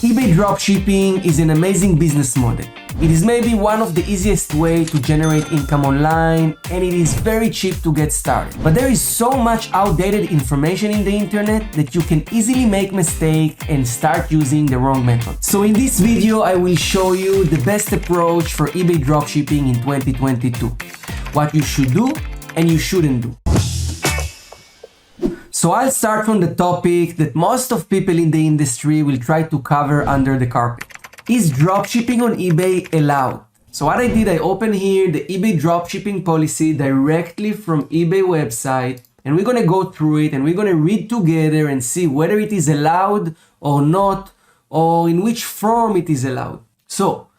eBay dropshipping is an amazing business model. It is maybe one of the easiest ways to generate income online, and it is very cheap to get started. But there is so much outdated information in the internet that you can easily make mistakes and start using the wrong method. So in this video, I will show you the best approach for eBay dropshipping in 2022. What you should do and you shouldn't do. So I'll start from the topic that most of people in the industry will try to cover under the carpet. Is dropshipping on eBay allowed? So what I did, I opened here the eBay dropshipping policy directly from eBay website, and we're gonna go through it and we're gonna read together and see whether it is allowed or not, or in which form it is allowed. So,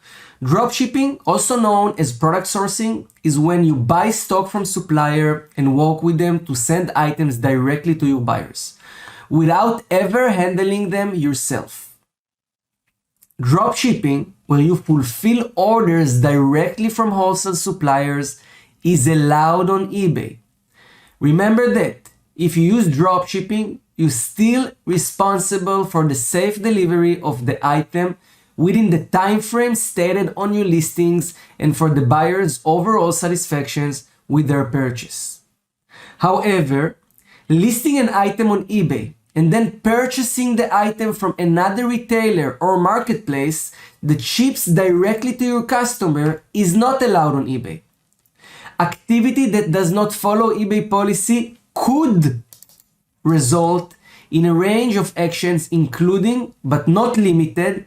dropshipping, also known as product sourcing, is when you buy stock from supplier and work with them to send items directly to your buyers, without ever handling them yourself. Dropshipping, where you fulfill orders directly from wholesale suppliers, is allowed on eBay. Remember that if you use dropshipping, you're still responsible for the safe delivery of the item within the time frame stated on your listings and for the buyer's overall satisfactions with their purchase. However, listing an item on eBay and then purchasing the item from another retailer or marketplace that ships directly to your customer is not allowed on eBay. Activity that does not follow eBay policy could result in a range of actions, including, but not limited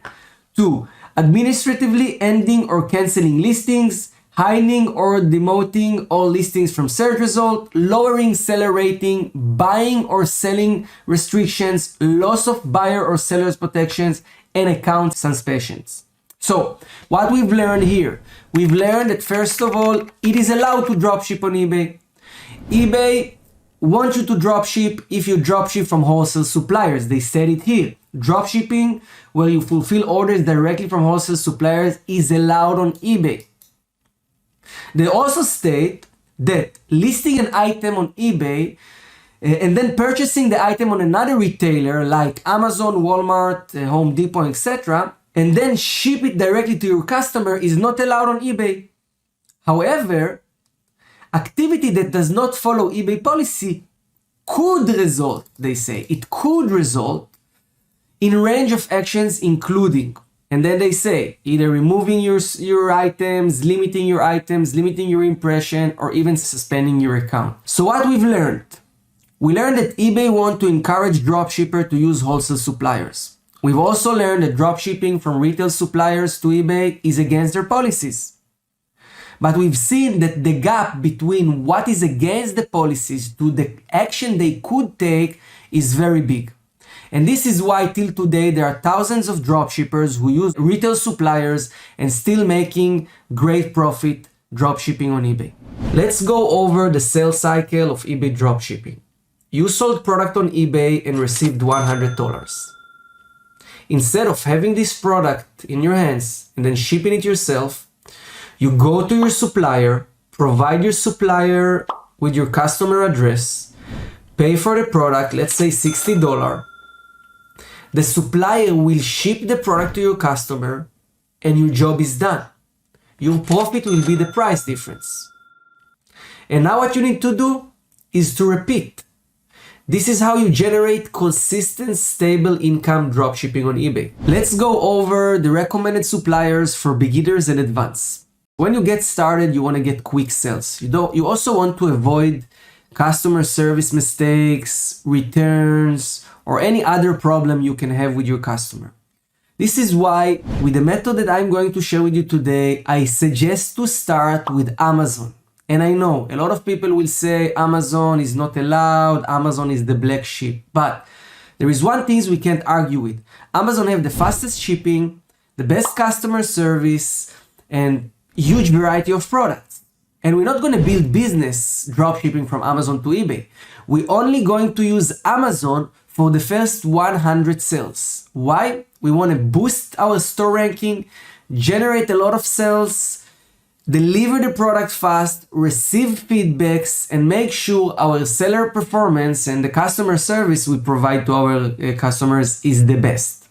to, administratively ending or canceling listings, hiding or demoting all listings from search result, lowering seller rating, buying or selling restrictions, loss of buyer or seller's protections, and account suspensions. So, what we've learned here, we've learned that first of all, it is allowed to dropship on eBay. eBay wants you to dropship if you dropship from wholesale suppliers. They said it here. Dropshipping, where you fulfill orders directly from wholesale suppliers, is allowed on eBay. They also state that listing an item on eBay and then purchasing the item on another retailer like Amazon, Walmart, Home Depot, etc., and then ship it directly to your customer is not allowed on eBay. However, activity that does not follow eBay policy could result, they say, it could result in a range of actions including, and then they say, either removing your items, limiting your impression, or even suspending your account. So what we've learned? We learned that eBay want to encourage dropshipper to use wholesale suppliers. We've also learned that dropshipping from retail suppliers to eBay is against their policies. But we've seen that the gap between what is against the policies to the action they could take is very big. And this is why till today there are thousands of dropshippers who use retail suppliers and still making great profit dropshipping on eBay. Let's go over the sales cycle of eBay dropshipping. You sold product on eBay and received $100. Instead of having this product in your hands and then shipping it yourself, you go to your supplier, provide your supplier with your customer address, pay for the product, let's say $60. The supplier will ship the product to your customer and your job is done. Your profit will be the price difference. And now what you need to do is to repeat. This is how you generate consistent, stable income dropshipping on eBay. Let's go over the recommended suppliers for beginners and advanced. When you get started, you want to get quick sales. You also want to avoid customer service mistakes, returns, or any other problem you can have with your customer. This is why, with the method that I'm going to share with you today, I suggest to start with Amazon. And I know a lot of people will say Amazon is not allowed, Amazon is the black sheep. But there is one thing we can't argue with. Amazon have the fastest shipping, the best customer service, and huge variety of products. And we're not going to build business dropshipping from Amazon to eBay. We're only going to use Amazon for the first 100 sales. Why? We want to boost our store ranking, generate a lot of sales, deliver the product fast, receive feedbacks, and make sure our seller performance and the customer service we provide to our customers is the best.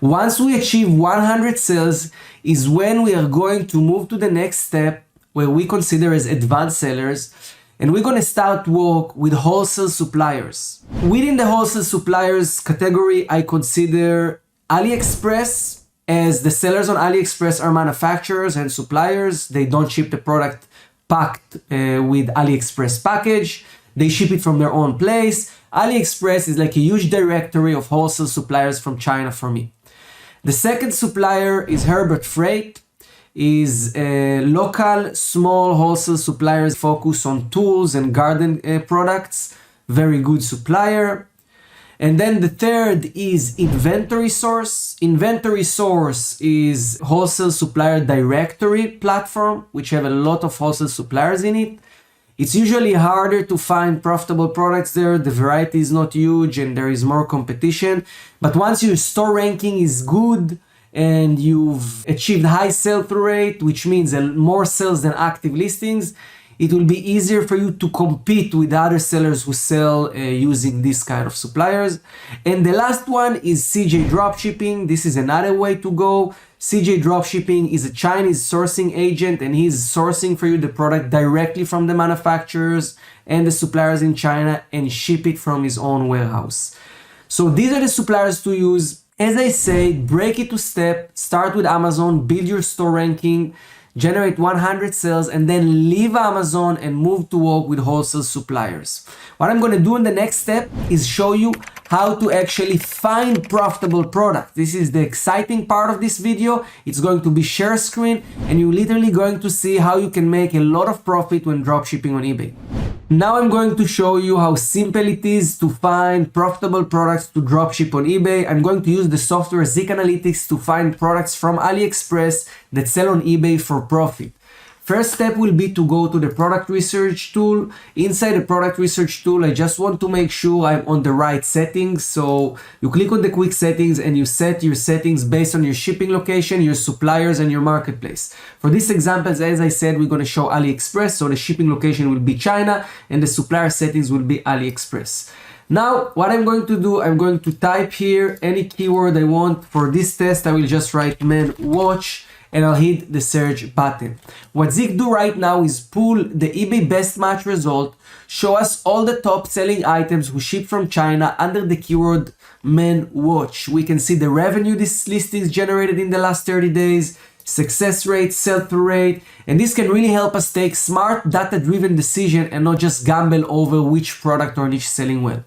Once we achieve 100 sales is when we are going to move to the next step where we consider as advanced sellers, and we're going to start work with wholesale suppliers. Within the wholesale suppliers category, I consider AliExpress, as the sellers on AliExpress are manufacturers and suppliers. They don't ship the product packed with AliExpress package. They ship it from their own place. AliExpress is like a huge directory of wholesale suppliers from China for me. The second supplier is Herbert Freight, is local small wholesale suppliers focus on tools and garden products. Very good supplier. And then the third is Inventory Source. Inventory Source is wholesale supplier directory platform, which have a lot of wholesale suppliers in it. It's usually harder to find profitable products there. The variety is not huge and there is more competition. But once your store ranking is good and you've achieved high sell-through rate, which means more sales than active listings, it will be easier for you to compete with other sellers who sell using this kind of suppliers. And the last one is CJ Dropshipping. This is another way to go. CJ Dropshipping is a Chinese sourcing agent, and he's sourcing for you the product directly from the manufacturers and the suppliers in China and ship it from his own warehouse. So these are the suppliers to use. As I say, break it to step, start with Amazon, build your store ranking, generate 100 sales, and then leave Amazon and move to work with wholesale suppliers. What I'm going to do in the next step is show you how to actually find profitable products. This is the exciting part of this video. It's going to be share screen, and you're literally going to see how you can make a lot of profit when dropshipping on eBay. Now I'm going to show you how simple it is to find profitable products to dropship on eBay. I'm going to use the software ZIK Analytics to find products from AliExpress that sell on eBay for profit. First step will be to go to the product research tool. Inside the product research tool, I just want to make sure I'm on the right settings. So you click on the quick settings and you set your settings based on your shipping location, your suppliers, and your marketplace. For these examples, as I said, we're going to show AliExpress. So the shipping location will be China and the supplier settings will be AliExpress. Now, what I'm going to do, I'm going to type here any keyword I want. For this test, I will just write men watch, and I'll hit the search button. What ZIK do right now is pull the eBay best match result, show us all the top selling items who ship from China under the keyword men watch. We can see the revenue this listings generated in the last 30 days, success rate, sell-through rate, and this can really help us take smart data-driven decision and not just gamble over which product or niche selling well.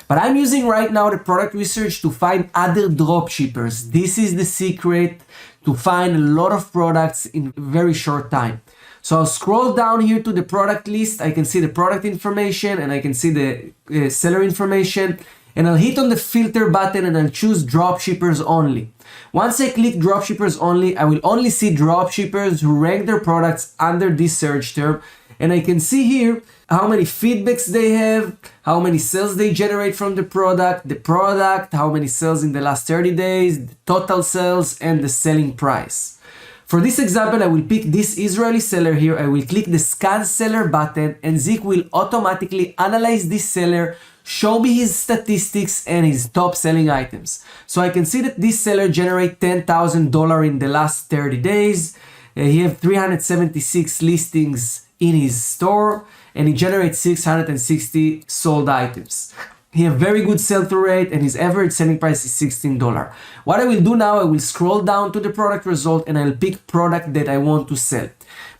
But I'm using right now the product research to find other dropshippers. This is the secret to find a lot of products in very short time. So I'll scroll down here to the product list. I can see the product information and I can see the seller information, and I'll hit on the filter button and I'll choose dropshippers only. Once I click dropshippers only, I will only see dropshippers who rank their products under this search term, and I can see here how many feedbacks they have, how many sales they generate from the product, how many sales in the last 30 days, the total sales, and the selling price. For this example, I will pick this Israeli seller here. I will click the scan seller button, and ZIK will automatically analyze this seller, show me his statistics and his top selling items. So I can see that this seller generated $10,000 in the last 30 days. He has 376 listings in his store, and he generates 660 sold items. He has very good sell-through rate, and his average selling price is $16. What I will do now, I will scroll down to the product result and I'll pick product that I want to sell.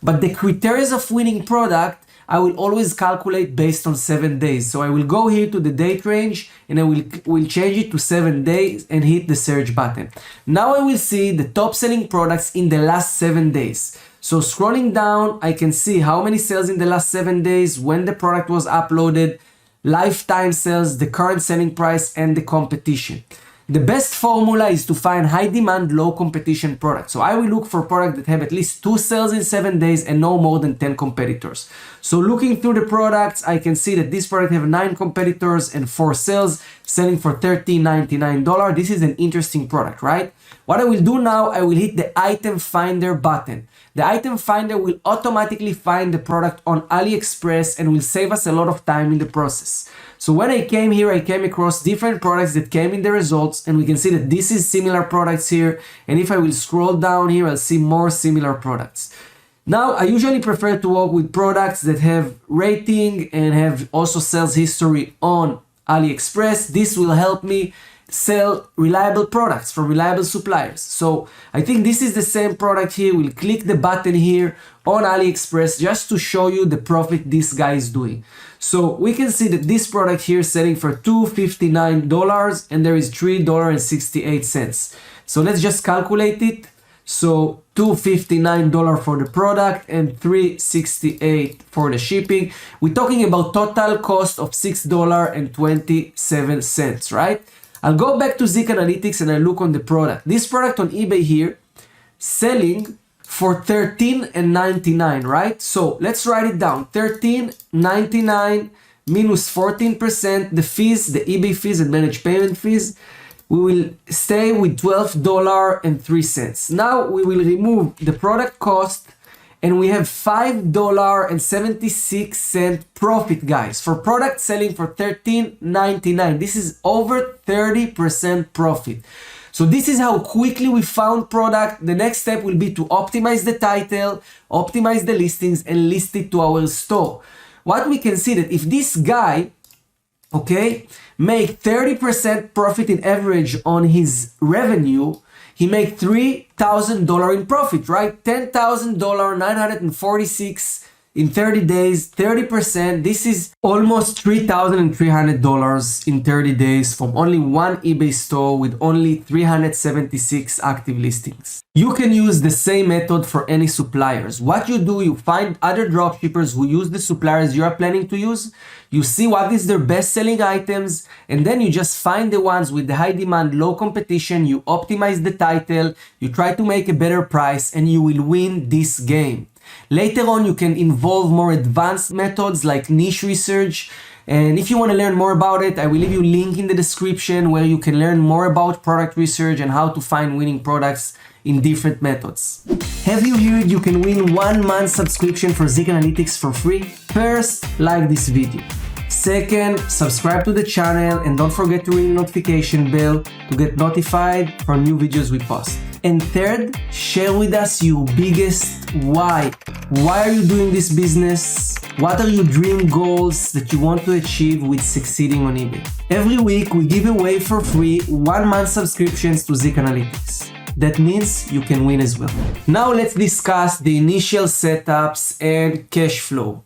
But the criteria of winning product, I will always calculate based on 7 days. So I will go here to the date range and I will change it to 7 days and hit the search button. Now I will see the top selling products in the last 7 days. So scrolling down, I can see how many sales in the last 7 days, when the product was uploaded, lifetime sales, the current selling price, and the competition. The best formula is to find high demand, low competition products. So I will look for products that have at least 2 sales in 7 days and no more than 10 competitors. So looking through the products, I can see that this product have 9 competitors and 4 sales, selling for $13.99. This is an interesting product, right? What I will do now, I will hit the item finder button. The item finder will automatically find the product on AliExpress and will save us a lot of time in the process. So when I came here, I came across different products that came in the results, and we can see that this is similar products here. And if I will scroll down here, I'll see more similar products. Now, I usually prefer to work with products that have rating and have also sales history on AliExpress. This will help me sell reliable products from reliable suppliers. So I think this is the same product here. We'll click the button here on AliExpress just to show you the profit this guy is doing. So we can see that this product here is selling for $259 and there is $3.68. So let's just calculate it. So $259 for the product and $3.68 for the shipping. We're talking about total cost of $6.27, right? I'll go back to ZIK Analytics and I look on the product. This product on eBay here, selling for $13.99, right? So let's write it down. $13.99 minus 14%, the fees, the eBay fees and managed payment fees. We will stay with $12.03. Now we will remove the product cost and we have $5.76 profit, guys, for product selling for $13.99. This is over 30% profit. So this is how quickly we found product. The next step will be to optimize the title, optimize the listings, and list it to our store. What we can see that if this guy, okay, make 30% profit in average on his revenue, he make $3,000 in profit, right? $10,000, $946 in 30 days, 30%. This is almost $3,300 in 30 days from only one eBay store with only 376 active listings. You can use the same method for any suppliers. What you do, you find other dropshippers who use the suppliers you are planning to use. You see what is their best-selling items, and then you just find the ones with the high demand, low competition. You optimize the title, you try to make a better price, and you will win this game. Later on, you can involve more advanced methods like niche research. And if you want to learn more about it, I will leave you a link in the description where you can learn more about product research and how to find winning products in different methods. Have you heard you can win 1 month subscription for ZIK Analytics for free? First, like this video. Second, subscribe to the channel and don't forget to ring the notification bell to get notified for new videos we post. And third, share with us your biggest why. Why are you doing this business? What are your dream goals that you want to achieve with succeeding on eBay? Every week we give away for free 1 month subscriptions to ZIK Analytics. That means you can win as well. Now let's discuss the initial setups and cash flow.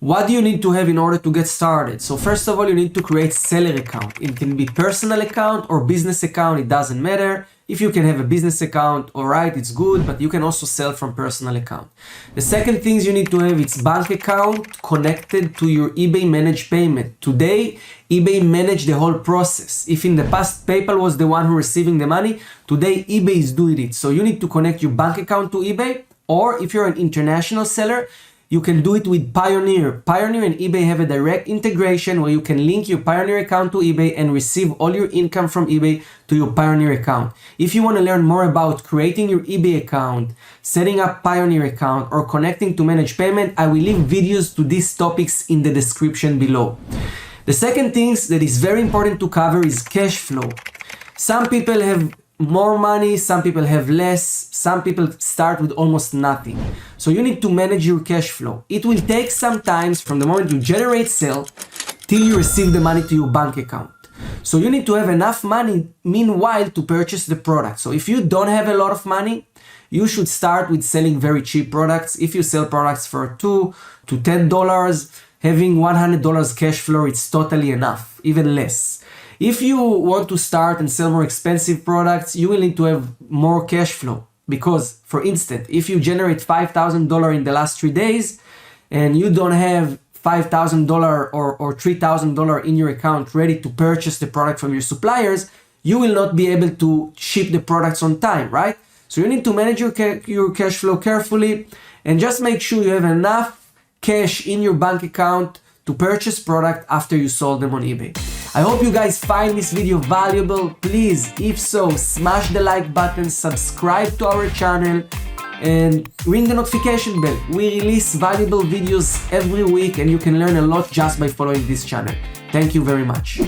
What do you need to have in order to get started? So first of all, you need to create seller account. It can be personal account or business account, it doesn't matter. If you can have a business account, all right, it's good, but you can also sell from personal account. The second things you need to have is bank account connected to your eBay managed payment. Today, eBay managed the whole process. If in the past PayPal was the one who receiving the money, today eBay is doing it. So you need to connect your bank account to eBay, or if you're an international seller, you can do it with Payoneer. Payoneer and eBay have a direct integration where you can link your Payoneer account to eBay and receive all your income from eBay to your Payoneer account. If you want to learn more about creating your eBay account, setting up Payoneer account, or connecting to managed payment, I will leave videos to these topics in the description below. The second thing that is very important to cover is cash flow. Some people have more money, some people have less, some people start with almost nothing. So you need to manage your cash flow. It will take some time from the moment you generate sale till you receive the money to your bank account. So you need to have enough money meanwhile to purchase the product. So if you don't have a lot of money, you should start with selling very cheap products. If you sell products for $2 to $10, having $100 cash flow, it's totally enough, even less. If you want to start and sell more expensive products, you will need to have more cash flow. Because, for instance, if you generate $5,000 in the last 3 days and you don't have $5,000 or $3,000 in your account ready to purchase the product from your suppliers, you will not be able to ship the products on time, right? So you need to manage your cash flow carefully and just make sure you have enough cash in your bank account to purchase product after you sold them on eBay. I hope you guys find this video valuable. Please, if so, smash the like button, subscribe to our channel, and ring the notification bell. We release valuable videos every week and you can learn a lot just by following this channel. Thank you very much.